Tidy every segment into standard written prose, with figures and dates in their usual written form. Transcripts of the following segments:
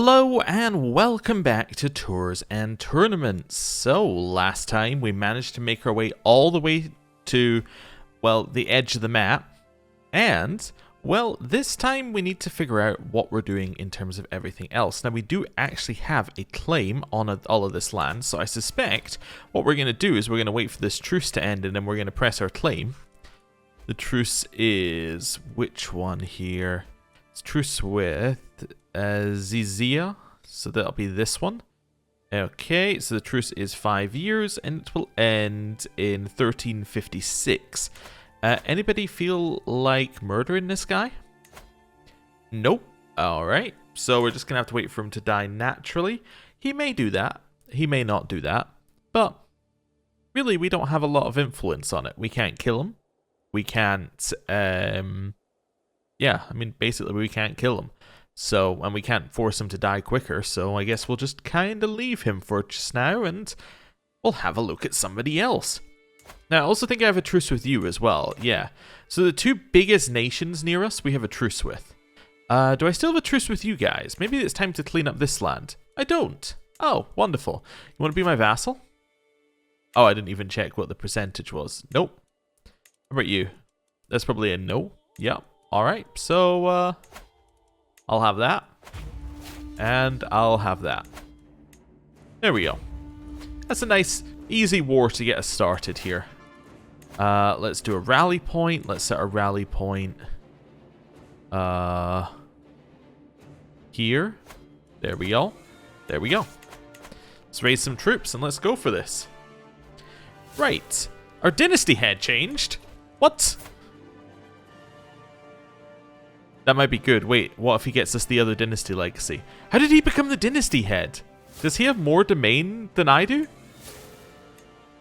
Hello and welcome back to Tours and Tournaments. So last time we managed to make our way all the way to, well, the edge of the map. And, well, this time we need to figure out what we're doing in terms of everything else. Now we do actually have a claim on all of this land, so I suspect what we're going to do is we're going to wait for this truce to end and then we're going to press our claim. The truce is which one here? It's truce with Zizia, so that'll be this one. Okay, so the truce is 5 years and it will end in 1356. Anybody feel like murdering this guy? Nope. Alright, so we're just gonna have to wait for him to die naturally. He may do that, he may not do that, but really we don't have a lot of influence on it. We can't kill him. We can't, yeah, I mean, basically we can't kill him. So, and we can't force him to die quicker, so I guess we'll just kind of leave him for just now, and we'll have a look at somebody else. Now, I also think I have a truce with you as well, yeah. So the two biggest nations near us, we have a truce with. Do I still have a truce with you guys? Maybe it's time to clean up this land. I don't. Oh, wonderful. You want to be my vassal? Oh, I didn't even check what the percentage was. Nope. How about you? That's probably a no. Yep. Alright, so, I'll have that. And I'll have that. There we go. That's a nice, easy war to get us started here. Let's do a rally point. Let's set a rally point. Here. There we go. There we go. Let's raise some troops and let's go for this. Right. Our dynasty head changed. What? That might be good. Wait, what if he gets us the other dynasty legacy? How did he become the dynasty head? Does he have more domain than I do?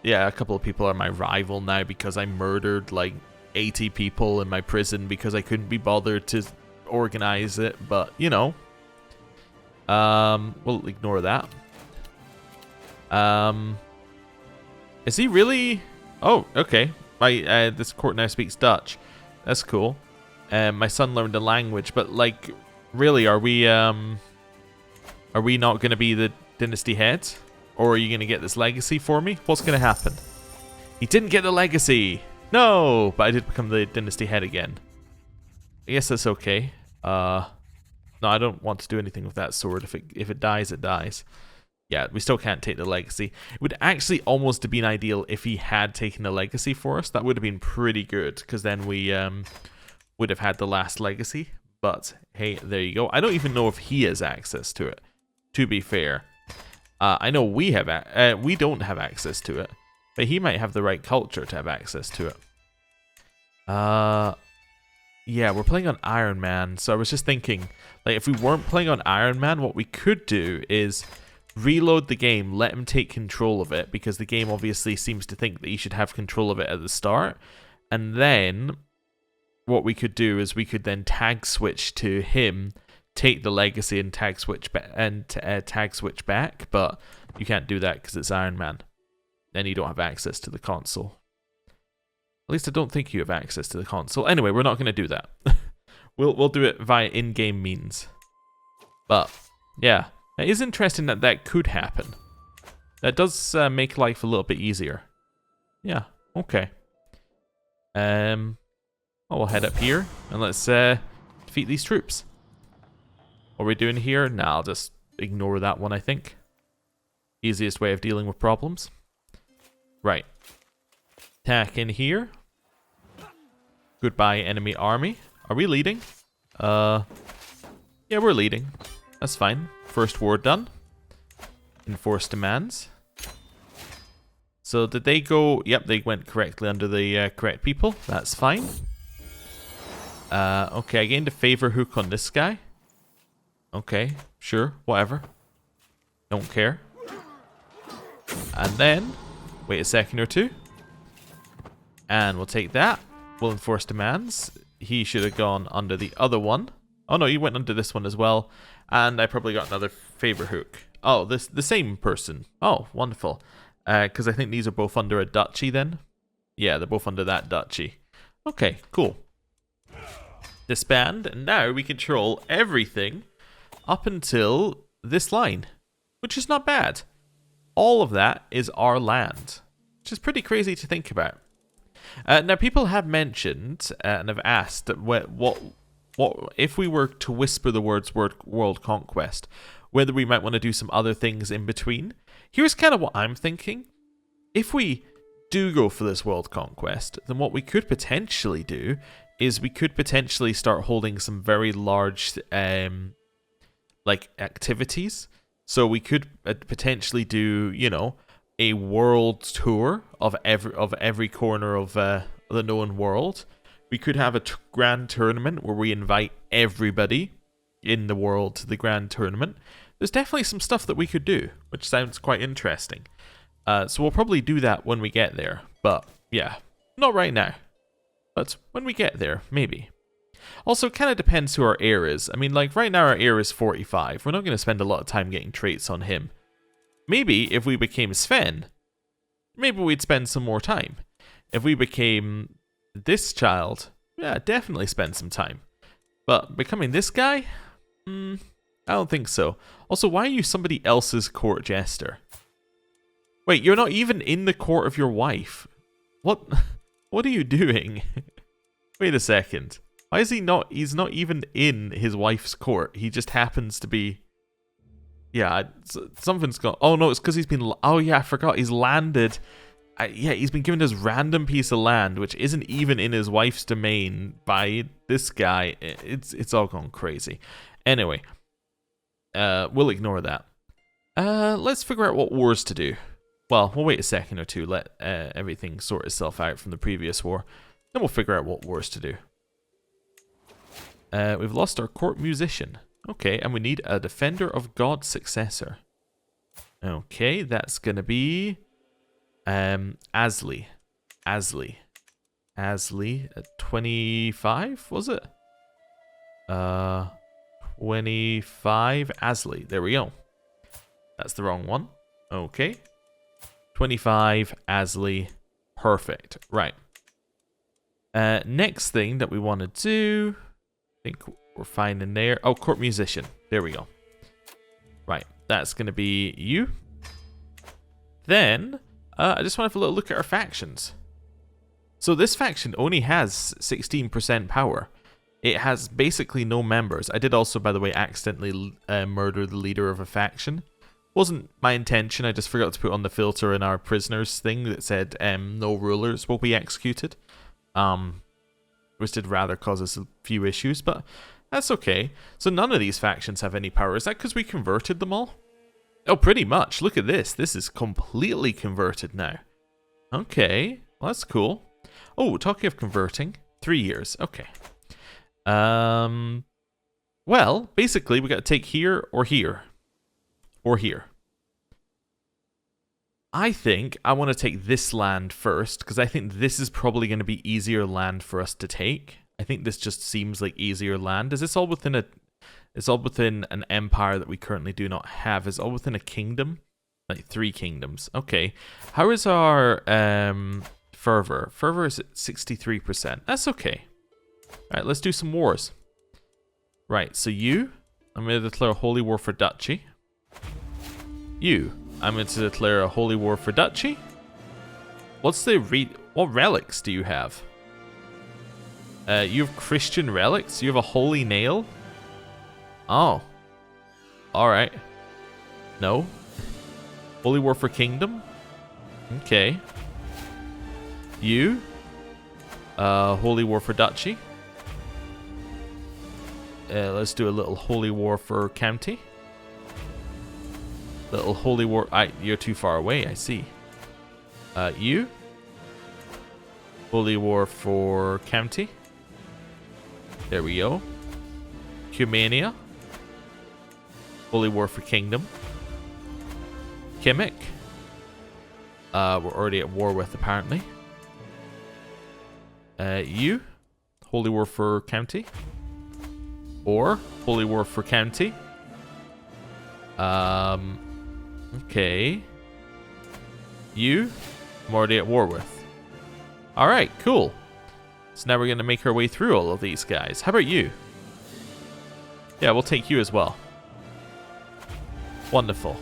Yeah, a couple of people are my rival now because I murdered like 80 people in my prison because I couldn't be bothered to organize it, but you know. We'll ignore that. Is he really? Oh, okay. This court now speaks Dutch. That's cool. My son learned a language, but like, really, are we not going to be the dynasty head? Or are you going to get this legacy for me? What's going to happen? He didn't get the legacy! No! But I did become the dynasty head again. I guess that's okay. No, I don't want to do anything with that sword. If it dies, it dies. Yeah, we still can't take the legacy. It would actually almost have been ideal if he had taken the legacy for us. That would have been pretty good, because then we would have had the last legacy. But hey, there you go. I don't even know if he has access to it, to be fair. I know we don't have access to it, but he might have the right culture to have access to it. Yeah, we're playing on Iron Man, so I was just thinking, like, if we weren't playing on Iron Man, what we could do is reload the game, let him take control of it, because the game obviously seems to think that he should have control of it at the start, and then what we could do is we could then tag switch to him, take the legacy and tag switch back, but you can't do that because it's Iron Man. Then you don't have access to the console. At least I don't think you have access to the console. Anyway, we're not going to do that. We'll do it via in-game means. But yeah, it is interesting that that could happen. That does make life a little bit easier. Yeah, okay. We'll head up here and let's defeat these troops. What are we doing here? Nah, I'll just ignore that one, I think. Easiest way of dealing with problems. Right. Attack in here. Goodbye, enemy army. Are we leading? Yeah, we're leading. That's fine. First war done. Enforce demands. So did they go? Yep, they went correctly under the correct people. That's fine. Okay, I gained a favor hook on this guy. Okay, sure, whatever. Don't care. And then, wait a second or two. And we'll take that. We'll enforce demands. He should have gone under the other one. Oh no, he went under this one as well. And I probably got another favor hook. Oh, the same person. Oh, wonderful. Because I think these are both under a duchy then. Yeah, they're both under that duchy. Okay, cool. Disband, and now we control everything up until this line, which is not bad. All of that is our land, which is pretty crazy to think about. Now, people have mentioned and have asked what if we were to whisper the words world conquest, whether we might want to do some other things in between. Here's kind of what I'm thinking. If we do go for this world conquest, then what we could potentially do is we could potentially start holding some very large like activities. So we could potentially do, you know, a world tour of every corner of the known world. We could have a grand tournament where we invite everybody in the world to the grand tournament. There's definitely some stuff that we could do, which sounds quite interesting. So we'll probably do that when we get there. But yeah, not right now. But when we get there, maybe. Also, it kind of depends who our heir is. I mean, like, right now our heir is 45. We're not going to spend a lot of time getting traits on him. Maybe if we became Sven, maybe we'd spend some more time. If we became this child, yeah, definitely spend some time. But becoming this guy? I don't think so. Also, why are you somebody else's court jester? Wait, you're not even in the court of your wife. What are you doing? Wait a second. Why is he not? He's not even in his wife's court. He just happens to be. Yeah, something's gone. Oh no, it's because he's been. Oh yeah, I forgot. He's landed. Yeah, he's been given this random piece of land, which isn't even in his wife's domain by this guy. It's all gone crazy. Anyway, we'll ignore that. Let's figure out what wars to do. Well, we'll wait a second or two. Let everything sort itself out from the previous war. Then we'll figure out what wars to do. We've lost our court musician. Okay, and we need a defender of God's successor. Okay, that's gonna be Asley at 25, was it? 25 Asley. There we go. That's the wrong one. Okay. 25 Asley. Perfect. Right. Next thing that we want to do, I think we're fine in there. Oh, court musician. There we go. Right. That's going to be you. Then, I just want to have a little look at our factions. So this faction only has 16% power. It has basically no members. I did also, by the way, accidentally murder the leader of a faction. Wasn't my intention. I just forgot to put on the filter in our prisoners thing that said no rulers will be executed. Which did rather cause us a few issues, but that's okay. So none of these factions have any power. Is that because we converted them all? Oh, pretty much. Look at this. This is completely converted now. Okay. Well, that's cool. Oh, talking of converting. 3 years. Okay. Well, basically, we got to take here or here. Or here. I think I want to take this land first, because I think this is probably going to be easier land for us to take. I think this just seems like easier land. Is this all within a... It's all within an empire that we currently do not have. It's all within a kingdom. Like 3 kingdoms. Okay. How is our fervor? Fervor is at 63%. That's okay. Alright, let's do some wars. Right, so you... I'm going to declare a holy war for duchy. You... I'm going to declare a holy war for duchy. What's the what relics do you have? You have Christian relics? You have a holy nail? Oh. Alright. No. Holy war for kingdom? Okay. You? Holy war for duchy. Let's do a little holy war for county. Little holy war. You're too far away, I see. You? Holy war for county. There we go. Cumania. Holy war for kingdom. Kimmick. We're already at war with, apparently. You? Holy war for county. Or holy war for county. Okay. You? I'm already at war with. Alright, cool. So now we're going to make our way through all of these guys. How about you? Yeah, we'll take you as well. Wonderful.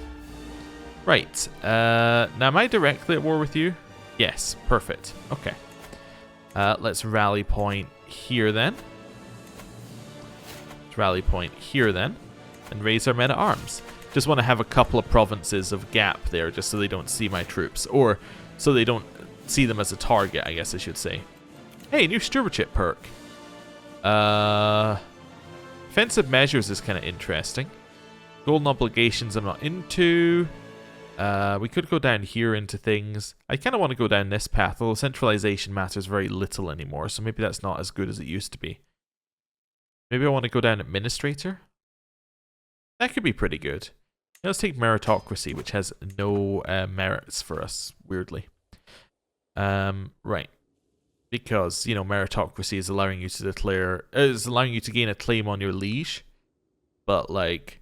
Right. Now, am I directly at war with you? Yes. Perfect. Okay. Let's rally point here then. Let's rally point here then. And raise our men at arms. Just want to have a couple of provinces of gap there, just so they don't see my troops. Or so they don't see them as a target, I guess I should say. Hey, new stewardship perk. Defensive measures is kind of interesting. Golden obligations I'm not into. We could go down here into things. I kind of want to go down this path, although centralization matters very little anymore, so maybe that's not as good as it used to be. Maybe I want to go down administrator. That could be pretty good. Let's take meritocracy, which has no merits for us, weirdly. Right. Because, you know, meritocracy is allowing you to declare... is allowing you to gain a claim on your liege. But, like,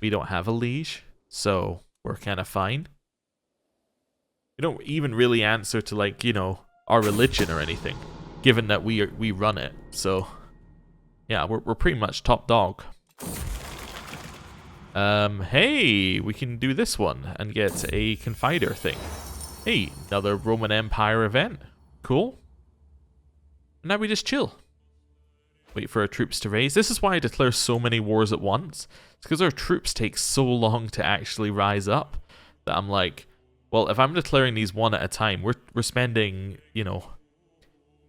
we don't have a liege, so we're kind of fine. We don't even really answer to, like, you know, our religion or anything, given that we run it. So, yeah, we're pretty much top dog. Hey, we can do this one and get a confider thing. Hey, another Roman Empire event. Cool. And now we just chill. Wait for our troops to raise. This is why I declare so many wars at once. It's because our troops take so long to actually rise up that I'm like, well, if I'm declaring these one at a time, we're spending, you know,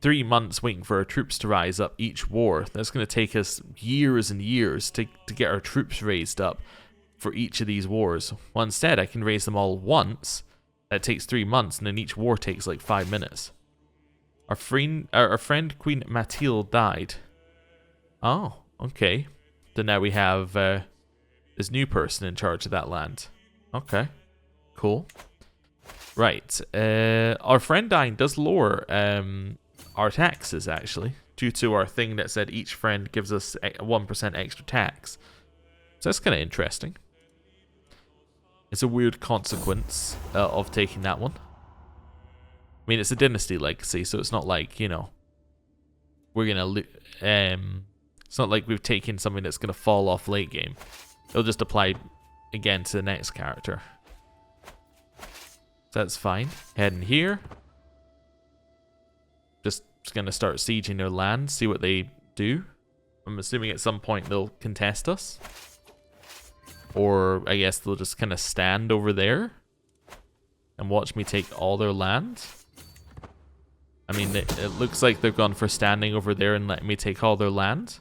3 months waiting for our troops to rise up each war. That's going to take us years and years to get our troops raised up for each of these wars. Well, instead, I can raise them all once. That takes 3 months, and then each war takes like 5 minutes. Our friend Queen Mathilde died. Oh, okay. Then now we have this new person in charge of that land. Okay, cool. Right, our friend dying does lower our taxes, actually, due to our thing that said each friend gives us 1% extra tax. So that's kind of interesting. It's a weird consequence of taking that one. I mean, it's a dynasty legacy, so it's not like, you know, we're gonna it's not like we've taken something that's gonna fall off late game. It'll just apply again to the next character. So that's fine. Heading here. Just gonna start sieging their land, see what they do. I'm assuming at some point they'll contest us. Or I guess they'll just kind of stand over there and watch me take all their land. I mean, it looks like they've gone for standing over there and letting me take all their land.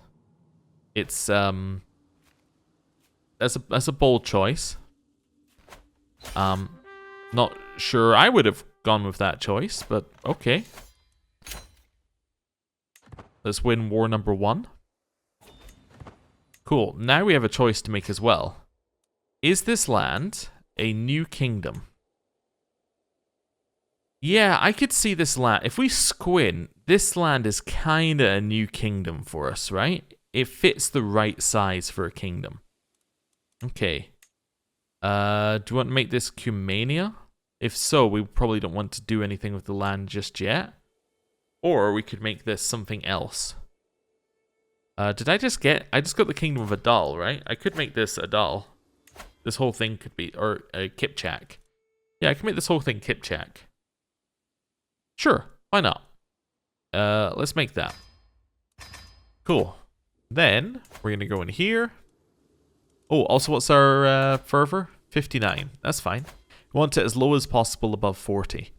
It's that's a bold choice. Not sure I would have gone with that choice, but okay. Let's win war number 1. Cool. Now we have a choice to make as well. Is this land a new kingdom? Yeah, I could see this land. If we squint, this land is kind of a new kingdom for us, right? It fits the right size for a kingdom. Okay. Do you want to make this Cumania? If so, we probably don't want to do anything with the land just yet. Or we could make this something else. Did I just got the Kingdom of Adal, right? I could make this Adal. This whole thing could be, or Kipchak. Yeah, I can make this whole thing Kipchak. Sure, why not? Let's make that. Cool. Then, we're going to go in here. Oh, also what's our fervor? 59. That's fine. We want it as low as possible above 40.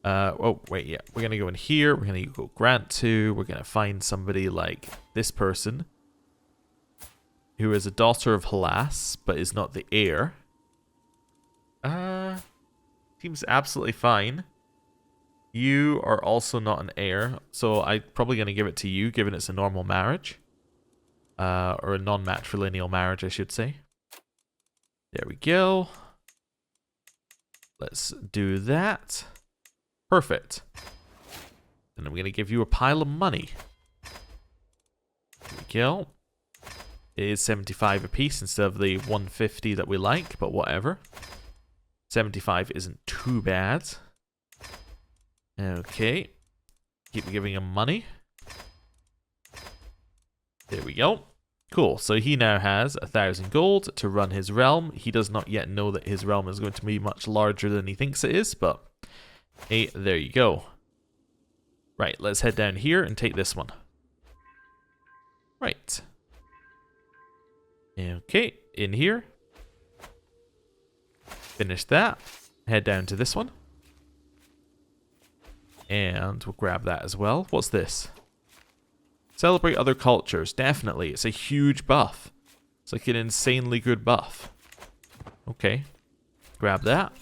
Oh, wait, yeah. We're going to go in here. We're going to go grant to. We're going to find somebody like this person, who is a daughter of Hellas, but is not the heir. Seems absolutely fine. You are also not an heir, so I'm probably going to give it to you, given it's a normal marriage. Or a non-matrilineal marriage, I should say. There we go. Let's do that. Perfect. And I'm going to give you a pile of money. There we go. It is 75 apiece instead of the 150 that we like, but whatever. 75 isn't too bad. Okay. Keep giving him money. There we go. Cool. So he now has 1,000 gold to run his realm. He does not yet know that his realm is going to be much larger than he thinks it is, but hey, there you go. Right, let's head down here and take this one. Right. Okay, in here. Finish that. Head down to this one. And we'll grab that as well. What's this? Celebrate other cultures. Definitely. It's a huge buff. It's like an insanely good buff. Okay. Grab that.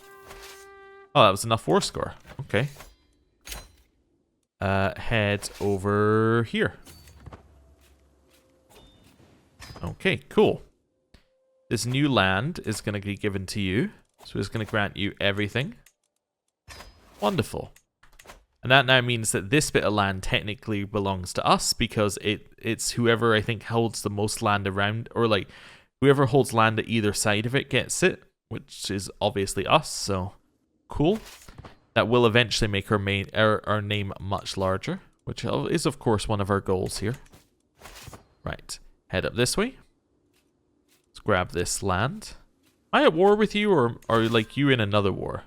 Oh, that was enough war score. Okay. Head over here. Okay, cool. This new land is going to be given to you. So it's going to grant you everything. Wonderful. And that now means that this bit of land technically belongs to us because it's whoever I think holds the most land around, or like whoever holds land at either side of it gets it, which is obviously us, so cool. That will eventually make our name much larger, which is of course one of our goals here. Right, head up this way. Let's grab this land. Am I at war with you, or are like you in another war?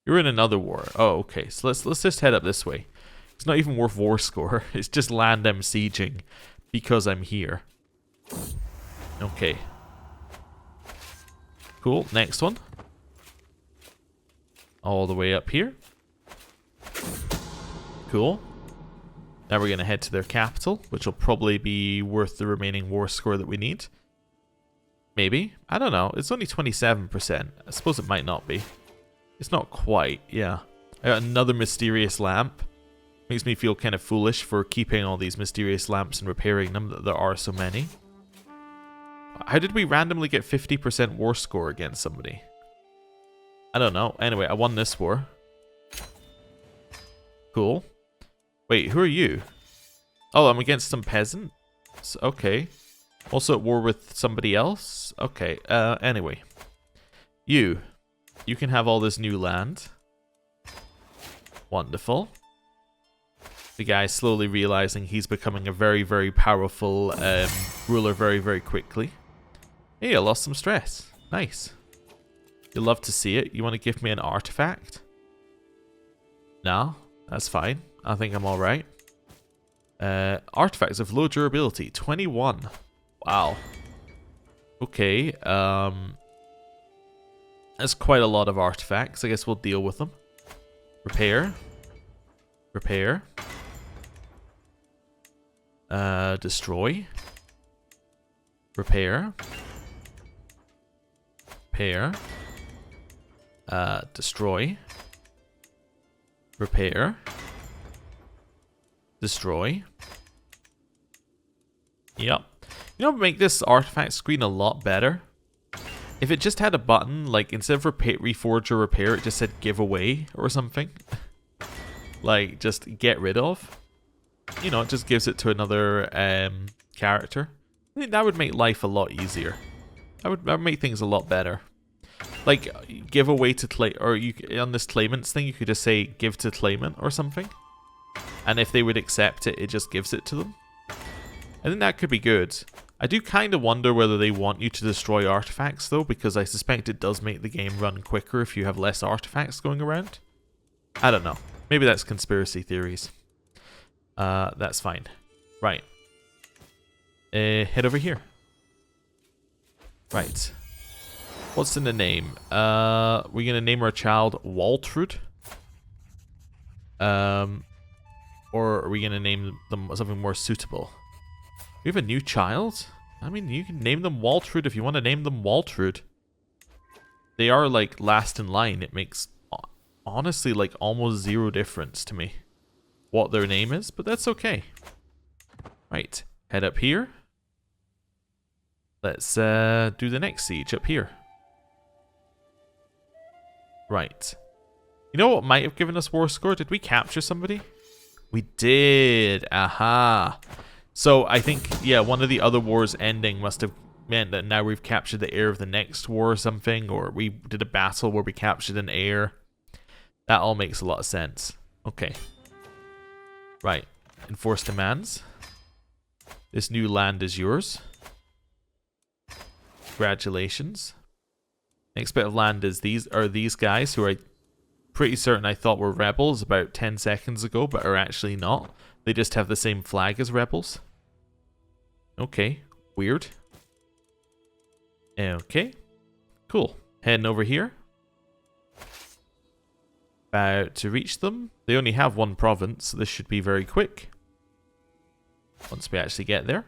You're in another war. Oh, okay. So let's just head up this way. It's not even worth war score. It's just land I'm sieging because I'm here. Okay. Cool. Next one. All the way up here. Cool. Now we're going to head to their capital, which will probably be worth the remaining war score that we need. Maybe. I don't know. It's only 27%. I suppose it might not be. It's not quite, yeah. I got another mysterious lamp. Makes me feel kind of foolish for keeping all these mysterious lamps and repairing them, that there are so many. How did we randomly get 50% war score against somebody? I don't know. Anyway, I won this war. Cool. Wait, who are you? Oh, I'm against some peasants? Okay. Also at war with somebody else? Okay, anyway. You can have all this new land. Wonderful. The guy slowly realizing he's becoming a very, very powerful ruler very, very quickly. Hey, I lost some stress. Nice. You'll love to see it. You want to give me an artifact? No, that's fine. I think I'm alright. Artifacts of low durability. 21. Wow. Okay, that's quite a lot of artifacts. I guess we'll deal with them. Repair. Repair. Destroy. Repair. Repair. Destroy. Repair. Destroy. Yep. You know what would make this artifact screen a lot better? If it just had a button, like instead of reforge or repair, it just said give away or something. Like, just get rid of. You know, it just gives it to another character. I think that would make life a lot easier. That would make things a lot better. Like, give away to claim, or you on this claimants thing, you could just say give to claimant or something. And if they would accept it, it just gives it to them. I think that could be good. I do kind of wonder whether they want you to destroy artifacts, though, because I suspect it does make the game run quicker if you have less artifacts going around. I don't know. Maybe that's conspiracy theories. That's fine. Right. Head over here. Right. What's in the name? We're going to name our child Waltrud. Or are we going to name them something more suitable? We have a new child? I mean, you can name them Waltrud if you want to name them Waltrud. They are, like, last in line. It makes, honestly, like, almost zero difference to me what their name is, but that's okay. Right. Head up here. Let's do the next siege up here. Right. You know what might have given us war score? Did we capture somebody? We did. Aha. So I think, yeah, one of the other wars ending must have meant that now we've captured the heir of the next war or something, or we did a battle where we captured an heir. That all makes a lot of sense. Okay. Right. Enforce demands. This new land is yours. Congratulations. Next bit of land is these guys who are pretty certain I thought were rebels about 10 seconds ago, but are actually not. They just have the same flag as rebels. Okay, weird. Okay, cool. Heading over here. About to reach them. They only have one province, so this should be very quick. Once we actually get there.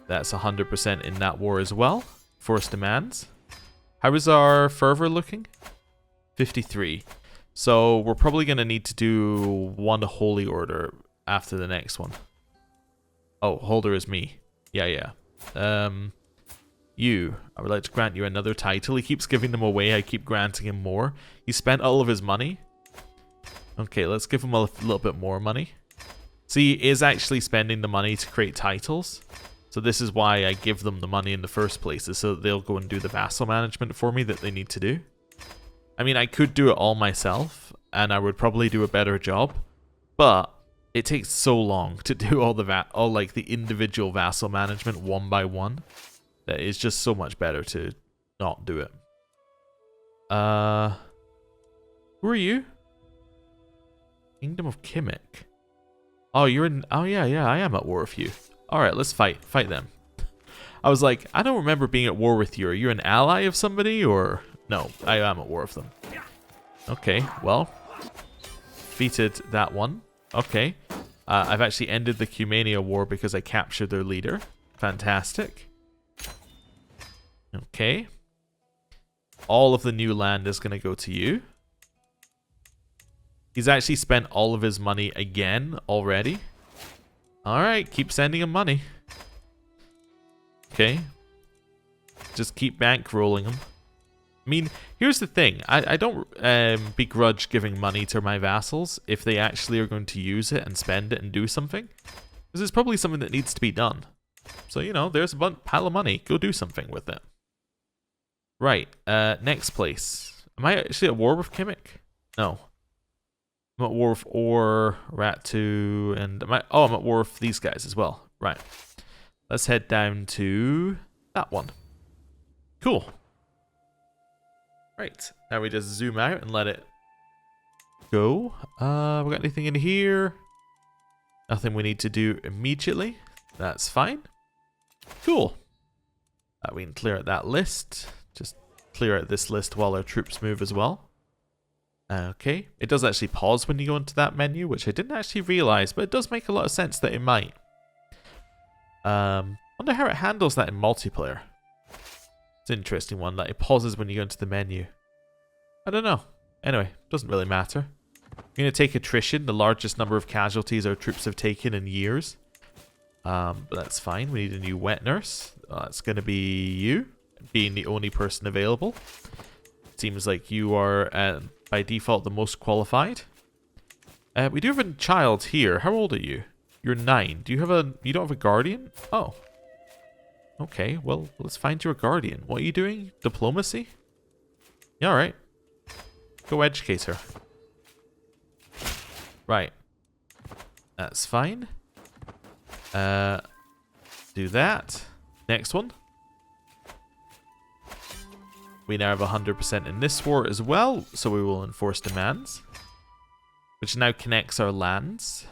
That's 100% in that war as well. Force demands. How is our fervor looking? 53. So we're probably going to need to do one holy order after the next one. Oh, holder is me. Yeah. You. I would like to grant you another title. He keeps giving them away. I keep granting him more. He spent all of his money. Okay, let's give him a little bit more money. See, he is actually spending the money to create titles. So this is why I give them the money in the first place, is so that they'll go and do the vassal management for me that they need to do. I mean, I could do it all myself, and I would probably do a better job, but it takes so long to do all the individual vassal management one by one that it's just so much better to not do it. Who are you? Kingdom of Kimmick. Oh, you're in. Oh yeah, I am at war with you. Alright, let's fight them. I was like, I don't remember being at war with you. Are you an ally of somebody, or... No, I am at war with them. Okay, well. Defeated that one. Okay. I've actually ended the Cumania war because I captured their leader. Fantastic. Okay. All of the new land is going to go to you. He's actually spent all of his money again already. Alright, keep sending him money. Okay. Just keep bankrolling him. I mean, here's the thing. I don't begrudge giving money to my vassals if they actually are going to use it and spend it and do something. Because it's probably something that needs to be done. So, you know, there's a pile of money. Go do something with it. Right, next place. Am I actually at war with Kimmick? No. I'm at war with Rat2, and I'm at war with these guys as well. Right. Let's head down to that one. Cool. Right. Now we just zoom out and let it go. We got anything in here? Nothing we need to do immediately. That's fine. Cool. We can clear out that list. Just clear out this list while our troops move as well. Okay, it does actually pause when you go into that menu, which I didn't actually realize, but it does make a lot of sense that it might. Wonder how it handles that in multiplayer. It's an interesting one, that it pauses when you go into the menu. I don't know. Anyway, doesn't really matter. I'm going to take attrition, the largest number of casualties our troops have taken in years. But that's fine. We need a new wet nurse. That's going to be you, being the only person available. Seems like you are, by default, the most qualified. We do have a child here. How old are you? You're 9. Do you have a... You don't have a guardian? Oh. Okay, well, let's find you a guardian. What are you doing? Diplomacy? Yeah, alright. Go educate her. Right. That's fine. Do that. Next one. We now have 100% in this war as well, so we will enforce demands. Which now connects our lands.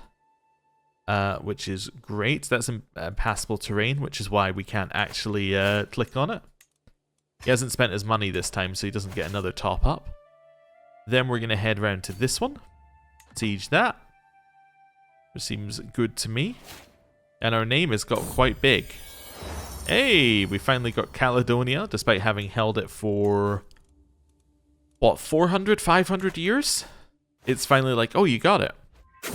Which is great. That's impassable terrain, which is why we can't actually click on it. He hasn't spent his money this time, so he doesn't get another top up. Then we're going to head round to this one. Siege that. Which seems good to me. And our name has got quite big. Hey, we finally got Caledonia, despite having held it for, what, 400, 500 years? It's finally like, oh, you got it.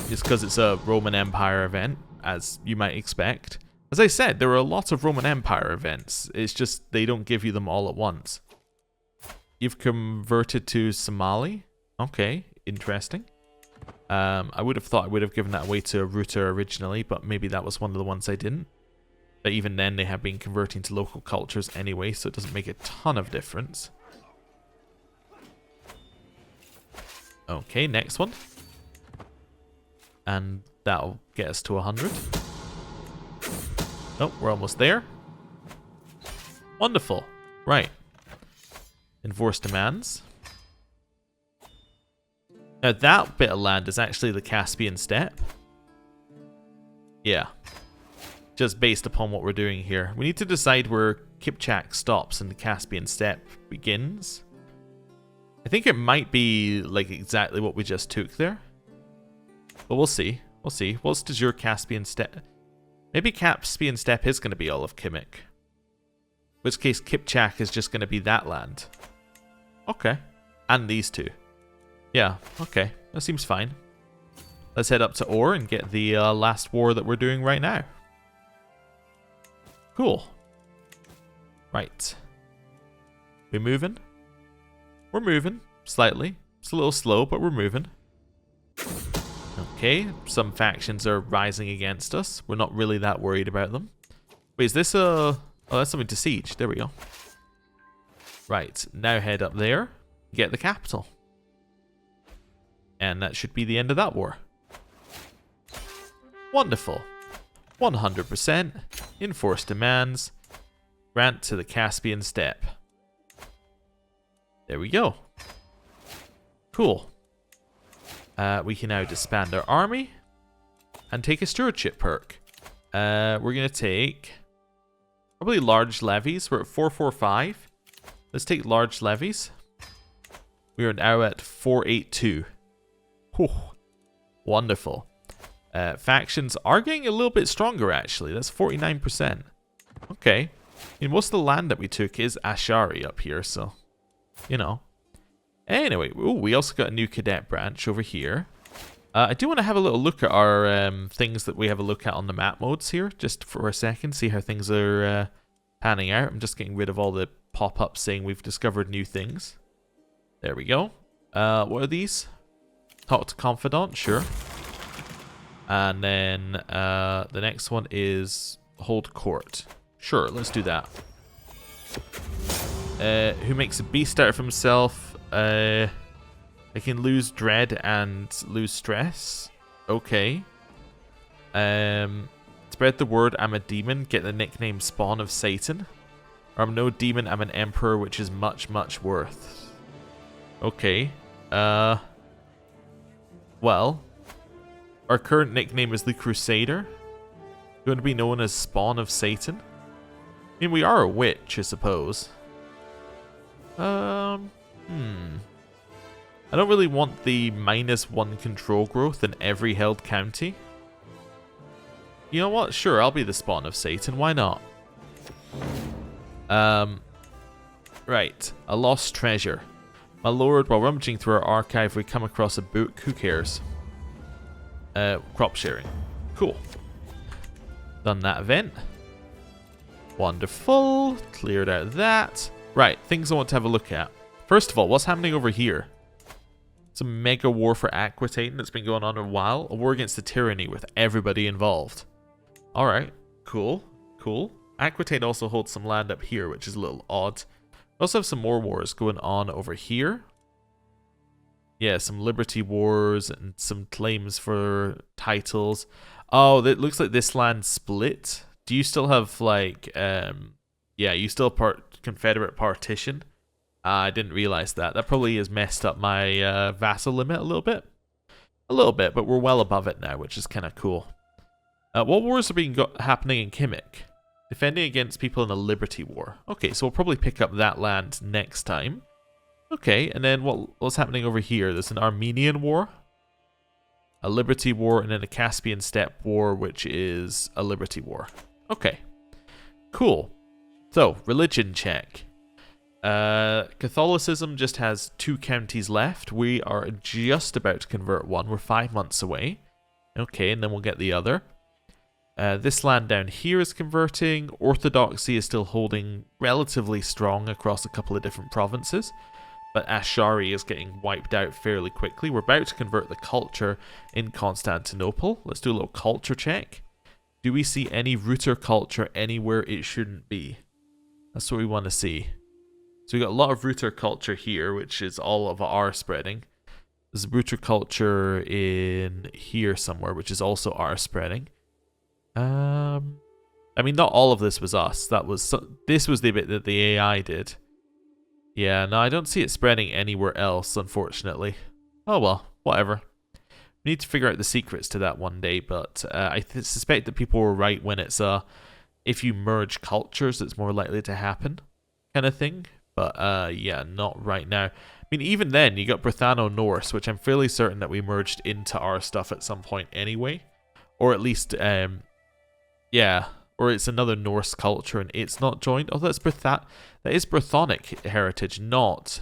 Just because it's a Roman Empire event, as you might expect. As I said, there are a lot of Roman Empire events. It's just they don't give you them all at once. You've converted to Somali. Okay, interesting. I would have thought I would have given that away to Ruta originally, but maybe that was one of the ones I didn't. But even then, they have been converting to local cultures anyway, so it doesn't make a ton of difference. Okay, next one. And that'll get us to 100. Oh, we're almost there. Wonderful. Right. Enforce demands. Now that bit of land is actually the Caspian Steppe. Yeah. Just based upon what we're doing here. We need to decide where Kipchak stops and the Caspian Steppe begins. I think it might be like exactly what we just took there. But we'll see. We'll see. What does your Caspian Steppe... Maybe Caspian Steppe is going to be all of Kimmik. In which case Kipchak is just going to be that land. Okay. And these two. Yeah, okay. That seems fine. Let's head up to Ore and get the last war that we're doing right now. Cool. Right. We moving? We're moving. Slightly. It's a little slow, but we're moving. Okay, some factions are rising against us. We're not really that worried about them. Wait, is this a... Oh, that's something to siege. There we go. Right, now head up there. Get the capital. And that should be the end of that war. Wonderful. 100%. Enforce demands. Grant to the Caspian Steppe. There we go. Cool. We can now disband our army. And take a stewardship perk. We're going to take... Probably large levies. We're at 445. Let's take large levies. We are now at 482. Whew. Wonderful. Factions are getting a little bit stronger, actually. That's 49%. Okay. I mean, most of the land that we took is Ashari up here, so... You know. Anyway, ooh, we also got a new cadet branch over here. I do want to have a little look at our things that we have a look at on the map modes here, just for a second, see how things are panning out. I'm just getting rid of all the pop-ups saying we've discovered new things. There we go. What are these? Talk to confidant, sure. And then the next one is hold court. Sure, let's do that. Who makes a beast out of himself? I can lose dread and lose stress. Okay. Spread the word I'm a demon. Get the nickname Spawn of Satan. Or I'm no demon, I'm an emperor, which is much, much worth. Okay. Well. Our current nickname is the Crusader. You want to be known as Spawn of Satan? I mean, we are a witch, I suppose. I don't really want the -1 control growth in every held county. You know what? Sure, I'll be the Spawn of Satan. Why not? Right. A lost treasure. My lord, while rummaging through our archive, we come across a book. Who cares? Crop sharing. Cool. Done that event. Wonderful. Cleared out that. Right, things I want to have a look at. First of all, what's happening over here? It's a mega war for Aquitaine that's been going on a while. A war against the tyranny with everybody involved. Alright, cool, cool. Aquitaine also holds some land up here, which is a little odd. We also have some more wars going on over here. Yeah, some liberty wars and some claims for titles. Oh, it looks like this land split. Do you still have, like, yeah, you still Confederate partition? I didn't realize that. That probably has messed up my vassal limit a little bit. A little bit, but we're well above it now, which is kind of cool. What wars are being happening in Kimmik? Defending against people in a liberty war. Okay, so we'll probably pick up that land next time. Okay, and then what's happening over here? There's an Armenian war, a liberty war, and then a Caspian Steppe war, which is a liberty war. Okay, cool. So, religion check. Catholicism just has 2 counties left. We are just about to convert one. We're 5 months away. Okay, and then we'll get the other. This land down here is converting. Orthodoxy is still holding relatively strong across a couple of different provinces. But Ashari is getting wiped out fairly quickly. We're about to convert the culture in Constantinople. Let's do a little culture check. Do we see any router culture anywhere it shouldn't be? That's what we want to see. So we got a lot of router culture here, which is all of our spreading. There's router culture in here somewhere, which is also our spreading. I mean, not all of this was us. This was the bit that the AI did. Yeah, no, I don't see it spreading anywhere else, unfortunately. Oh well, whatever. We need to figure out the secrets to that one day, but I suspect that people were right when it's if you merge cultures, it's more likely to happen kind of thing. But yeah, not right now. I mean, even then, you got Brythano-Norse, which I'm fairly certain that we merged into our stuff at some point anyway. Or at least, yeah, or it's another Norse culture and it's not joined. Oh, that is Brythonic heritage, not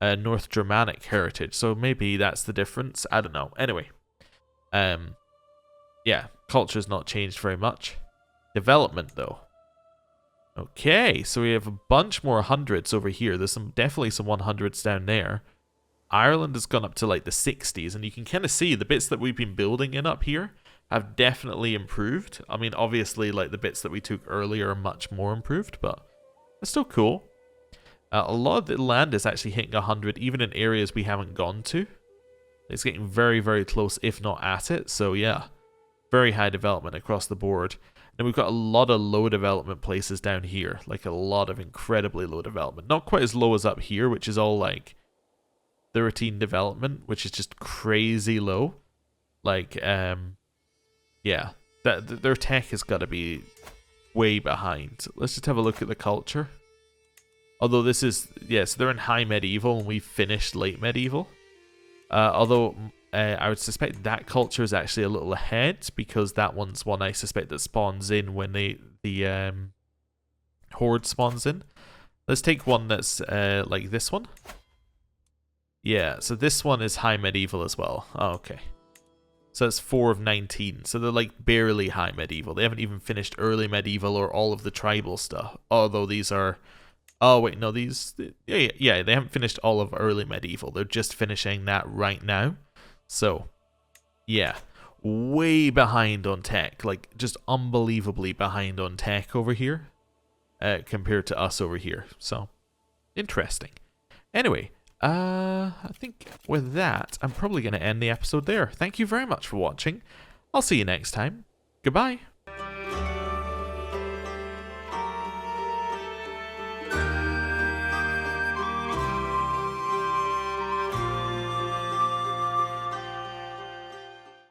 North Germanic heritage. So maybe that's the difference. I don't know. Anyway, yeah, culture's not changed very much. Development, though. Okay, so we have a bunch more hundreds over here. There's definitely some 100s down there. Ireland has gone up to like the 60s, and you can kind of see the bits that we've been building in up here have definitely improved. I mean, obviously, like the bits that we took earlier are much more improved, but it's still cool. A lot of the land is actually hitting 100, even in areas we haven't gone to. It's getting very, very close, if not at it. So yeah, very high development across the board. And we've got a lot of low development places down here, like a lot of incredibly low development. Not quite as low as up here, which is all like 13 development, which is just crazy low. Like, yeah, their tech has got to be way behind. Let's just have a look at the culture. Although this is, yes, they're in high medieval and we finished late medieval. Although I would suspect that culture is actually a little ahead, because that one's one I suspect that spawns in when the horde spawns in. Let's take one that's like this one. Yeah, so this one is high medieval as well. Oh, okay. So it's 4 of 19. So they're like barely high medieval. They haven't even finished early medieval or all of the tribal stuff. Although these are... Oh, wait, no, these... Yeah, they haven't finished all of early medieval. They're just finishing that right now. So, yeah, way behind on tech, like just unbelievably behind on tech over here compared to us over here. So, interesting. Anyway, I think with that, I'm probably going to end the episode there. Thank you very much for watching. I'll see you next time. Goodbye.